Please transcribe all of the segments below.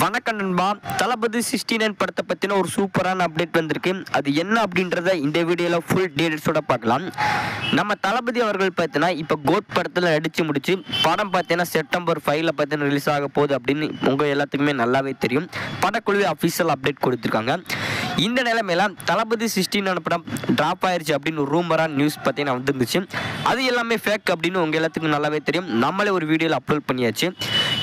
வணக்கம் நண்பா. தளபதி 69 படத்தை பற்றின ஒரு சூப்பரான அப்டேட் வந்திருக்கு. அது என்ன அப்படின்றத இந்த வீடியோவில் ஃபுல் டீடைல்ஸோட பார்க்கலாம். நம்ம தளபதி அவர்கள் பார்த்தீங்கன்னா இப்போ கோட் படத்தில் நடித்து முடிச்சு படம் பார்த்தீங்கன்னா செப்டம்பர் 5ல் பார்த்தீங்கன்னா ரிலீஸ் ஆக போகுது அப்படின்னு உங்கள் எல்லாத்துக்குமே நல்லாவே தெரியும். படக்குழுவே அஃபிஷியல் அப்டேட் கொடுத்துருக்காங்க. இந்த நிலைமையில தளபதி 69 படம் ட்ராப் ஆயிடுச்சு அப்படின்னு ஒரு ரூமரான நியூஸ் பார்த்தீங்கன்னா வந்துருந்துச்சு. அது எல்லாமே ஃபேக் அப்படின்னு உங்கள் எல்லாத்துக்கும் நல்லாவே தெரியும். நம்மளே ஒரு வீடியோவில் அப்லோட் பண்ணியாச்சு.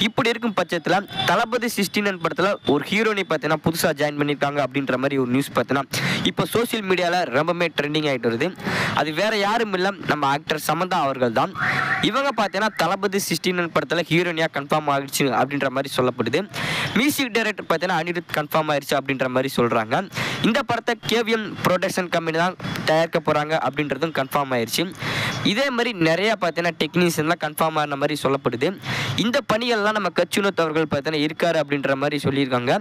இப்படி இருக்கும் பட்சத்தில் தளபதி 69 படத்தில் ஒரு ஹீரோனை பார்த்தீங்கன்னா புதுசாக ஜாயின் பண்ணியிருக்காங்க அப்படின்ற மாதிரி ஒரு நியூஸ் பார்த்தீங்கன்னா இப்போ சோசியல் மீடியாவில் ரொம்பவே ட்ரெண்டிங் ஆகிட்டு வருது. அது வேற யாரும் இல்லை, நம்ம ஆக்டர் சமந்தா அவர்கள் தான். இவங்க பார்த்தீங்கன்னா தளபதி 69 படத்தில் ஹீரோனியாக கன்ஃபார்ம் ஆகிடுச்சு அப்படின்ற மாதிரி சொல்லப்படுது. மியூசிக் டைரக்டர் பார்த்தீங்கன்னா அனிருத் கன்ஃபார்ம் ஆயிடுச்சு அப்படின்ற மாதிரி சொல்கிறாங்க. இந்த படத்தை கேவிஎம் ப்ரொடக்ஷன் கம்பெனி தான் தயாரிக்க போகிறாங்க அப்படின்றதும் கன்ஃபார்ம் ஆயிடுச்சு. இதே மாதிரி நிறையா பார்த்தீங்கன்னா டெக்னீஷியன்லாம் கன்ஃபார்ம் ஆன மாதிரி சொல்லப்படுது. இந்த பணிகள்லாம் நம்ம கச்சுனத் அவர்கள் பார்த்தீங்கன்னா இருக்காரு அப்படின்ற மாதிரி சொல்லியிருக்காங்க.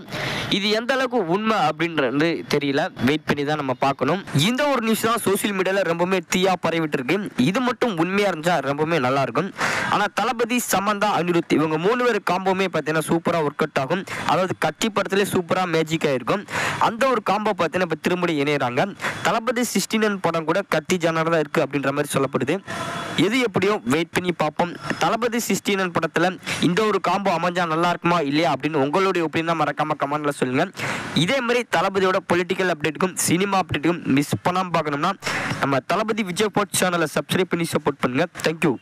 இது எந்த அளவுக்கு உண்மை அப்படின்றது தெரியல, வெயிட் பண்ணி தான் நம்ம பார்க்கணும். இந்த ஒரு நியூஸ் தான் சோசியல் மீடியாவில் ரொம்பவே தீயா பரவிட்டு இருக்கு. இது மட்டும் உண்மையாக இருந்தால் ரொம்பவே நல்லா இருக்கும். ஆனால் தளபதி, சமந்தா, அனிருத் இவங்க 3 பேர் காம்போமே பார்த்தீங்கன்னா சூப்பராக ஒர்க் அவுட் ஆகும். அதாவது கட்சி படத்திலே சூப்பராக மேஜிக்காக இருக்கும். அந்த ஒரு காம்போ பார்த்தீங்கன்னா இப்போ திரும்ப இணையறாங்க. தளபதி 69 படம் கூட கத்தி ஜானர் தான் இருக்குது அப்படின்ற மாதிரி சொல்லப்படுது. எது எப்படியோ வெயிட் பண்ணி பார்ப்போம். தளபதி 69 படத்தில் இந்த ஒரு காம்போ அமைஞ்சா நல்லா இருக்குமா இல்லையா அப்படின்னு உங்களுடைய ஒப்பீனியன் மறக்காம கமெண்ட்ல சொல்லுங்க. இதே மாதிரி தளபதியோட பொலிட்டிக்கல் அப்டேட்டுக்கும் சினிமா அப்டேட்டுக்கும் மிஸ் பண்ணாமல் பார்க்கணும்னா நம்ம தளபதி விஜய் போர்ட் சேனலை சப்ஸ்கிரைப் பண்ணி சப்போர்ட் பண்ணுங்க. தேங்க்யூ.